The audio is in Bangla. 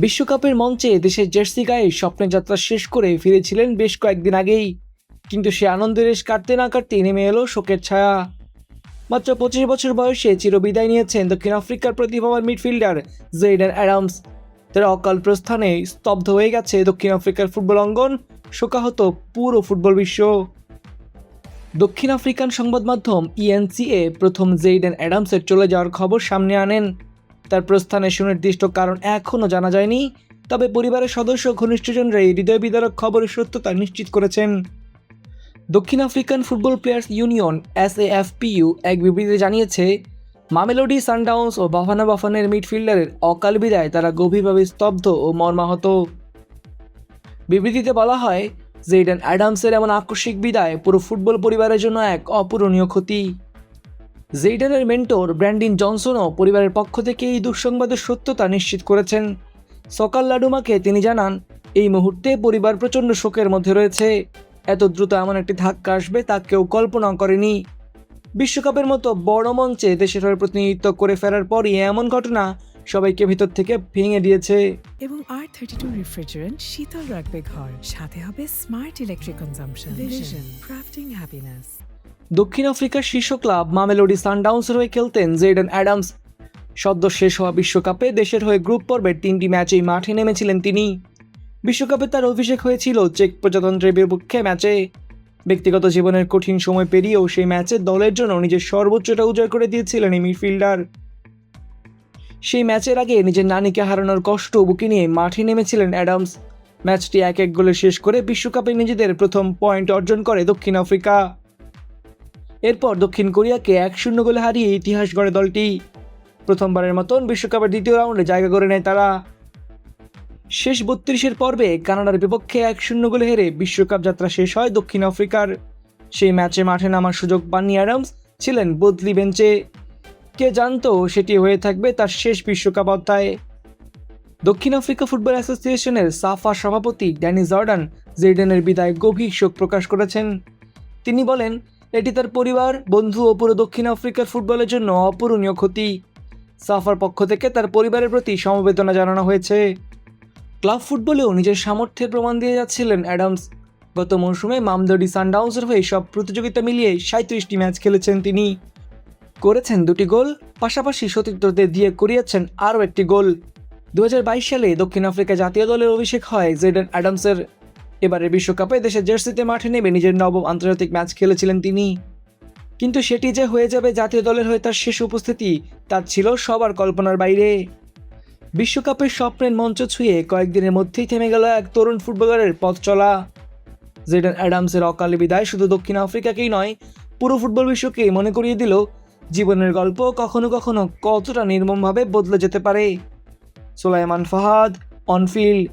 বিশ্বকাপের মঞ্চে দেশের জার্সি গায়ে স্বপ্নের যাত্রা শেষ করে ফিরেছিলেন বেশ কয়েকদিন আগেই, কিন্তু সে আনন্দের রেশ কাটতে না কাটতে নেমে এলো শোকের ছায়া। মাত্র 25 বছর বয়সে চিরবিদায় নিয়েছেন দক্ষিণ আফ্রিকার প্রতিভাবান মিডফিল্ডার জেইডেন অ্যাডামস। তার অকাল প্রস্থানে স্তব্ধ হয়ে গেছে দক্ষিণ আফ্রিকার ফুটবল অঙ্গন, শোকাহত পুরো ফুটবল বিশ্ব। দক্ষিণ আফ্রিকান সংবাদ মাধ্যম ইএনসিএ প্রথম জেইডেন অ্যাডামসের চলে যাওয়ার খবর সামনে আনেন। তার প্রস্থানের সুনির্দিষ্ট কারণ এখনও জানা যায়নি, তবে পরিবারের সদস্য ঘনিষ্ঠজনরা এই হৃদয় বিদারক খবরের সত্যতা নিশ্চিত করেছেন। দক্ষিণ African football players union SAFPU এক বিবৃতিতে জানিয়েছে, মামেলোডি সানডাউন্স ও বাফানা বাফানের মিডফিল্ডারের অকাল বিদায় তারা গভীরভাবে স্তব্ধ ও মর্মাহত। বিবৃতিতে বলা হয়, জেইডেন অ্যাডামসের এমন আকস্মিক বিদায় পুরো ফুটবল পরিবারের জন্য এক অপূরণীয় ক্ষতি। জেইডেনের মেন্টর ব্র্যান্ডিন জনসনও পরিবারের পক্ষ থেকে এই দুঃসংবাদের সত্যতা নিশ্চিত করেছেন। সকাল লাডুমাকে তিনি জানান, এই মুহূর্তে পরিবার প্রচণ্ড শোকের মধ্যে রয়েছে। এত দ্রুত এমন একটি ধাক্কা আসবে তা কেউ কল্পনা করেনি। বিশ্বকাপের মতো বড় মঞ্চে দেশের হয়ে প্রতিনিধিত্ব করে ফেরার পরই এমন ঘটনা সবাইকে ভিতর থেকে ভেঙে দিয়েছে। এবং R32 রেফ্রিজারেন্ট শীতল রাখবে ঘর, সাথে হবে smart electric consumption. Vision crafting happiness. দক্ষিণ আফ্রিকার শীর্ষ ক্লাব মামেলোডি সানডাউন্সের হয়ে খেলতেন জেইডেন অ্যাডামস। সদ্য শেষ হওয়া বিশ্বকাপে দেশের হয়ে গ্রুপ পর্বের 3টি ম্যাচেই মাঠে নেমেছিলেন তিনি। বিশ্বকাপে তার অভিষেক হয়েছিল চেক প্রজাতন্ত্রের বিপক্ষে ম্যাচে। ব্যক্তিগত জীবনের কঠিন সময় পেরিয়েও সেই ম্যাচে দলের জন্য নিজের সর্বোচ্চটা উজাড় করে দিয়েছিলেন এই মিডফিল্ডার। সেই ম্যাচের আগে নিজের নানিকে হারানোর কষ্ট বুকে নিয়ে মাঠে নেমেছিলেন অ্যাডামস। ম্যাচটি 1-1 গোলে শেষ করে বিশ্বকাপে নিজেদের প্রথম পয়েন্ট অর্জন করে দক্ষিণ আফ্রিকা। এরপর দক্ষিণ কোরিয়াকে 1-0 গোলে হারিয়ে ইতিহাস গড়ে দলটি। প্রথমবারের মতন বিশ্বকাপের দ্বিতীয় রাউন্ডে জায়গা করে নেয় তারা। শেষ 32-এর পর্বে কানাডার বিপক্ষে 1-0 গোলে হেরে বিশ্বকাপ যাত্রা শেষ হয় দক্ষিণ আফ্রিকার। সেই ম্যাচে মাঠে নামার সুযোগ পাননি অ্যাডামস, ছিলেন বদলি বেঞ্চে। কে জানতো সেটি হয়ে থাকবে তার শেষ বিশ্বকাপ অধ্যায়। দক্ষিণ আফ্রিকা ফুটবল অ্যাসোসিয়েশনের সাফা সভাপতি ড্যানি জর্ডান জেইডেনের বিদায় গভীর শোক প্রকাশ করেছেন। তিনি বলেন, এটি তার পরিবার, বন্ধু ও পুরো দক্ষিণ আফ্রিকার ফুটবলের জন্য অপূরণীয় ক্ষতি। সাফার পক্ষ থেকে তার পরিবারের প্রতি সমবেদনা জানানো হয়েছে। ক্লাব ফুটবলেও নিজের সামর্থ্যের প্রমাণ দিয়ে যাচ্ছিলেন অ্যাডামস। গত মৌসুমে মামেলোডি সানডাউন্সের হয়ে সব প্রতিযোগিতা মিলিয়ে 37টি ম্যাচ খেলেছেন তিনি। করেছেন 2টি গোল, পাশাপাশি সতীর্থদের দিয়ে করিয়েছেন আরও একটি গোল। 2022 সালে দক্ষিণ আফ্রিকা জাতীয় দলের অভিষেক হয় জেইডেন অ্যাডামসের। এবারের বিশ্বকাপে দেশের জার্সিতে মাঠে নেমে নিজের নবম আন্তর্জাতিক ম্যাচ খেলেছিলেন তিনি। কিন্তু সেটি যে হয়ে যাবে জাতীয় দলের হয়ে তার শেষ উপস্থিতি, তা ছিল সবার কল্পনার বাইরে। বিশ্বকাপের স্বপ্নের মঞ্চ ছুঁয়ে কয়েকদিনের মধ্যেই থেমে গেল এক তরুণ ফুটবলারের পথ চলা। জেইডেন অ্যাডামসের অকালে বিদায় শুধু দক্ষিণ আফ্রিকাকেই নয়, পুরো ফুটবল বিশ্বকেই মনে করিয়ে দিল জীবনের গল্প কখনো কখনো কতটা নির্মমভাবে বদলে যেতে পারে। সুলাইমান ফাহাদ, অনফিল্ড।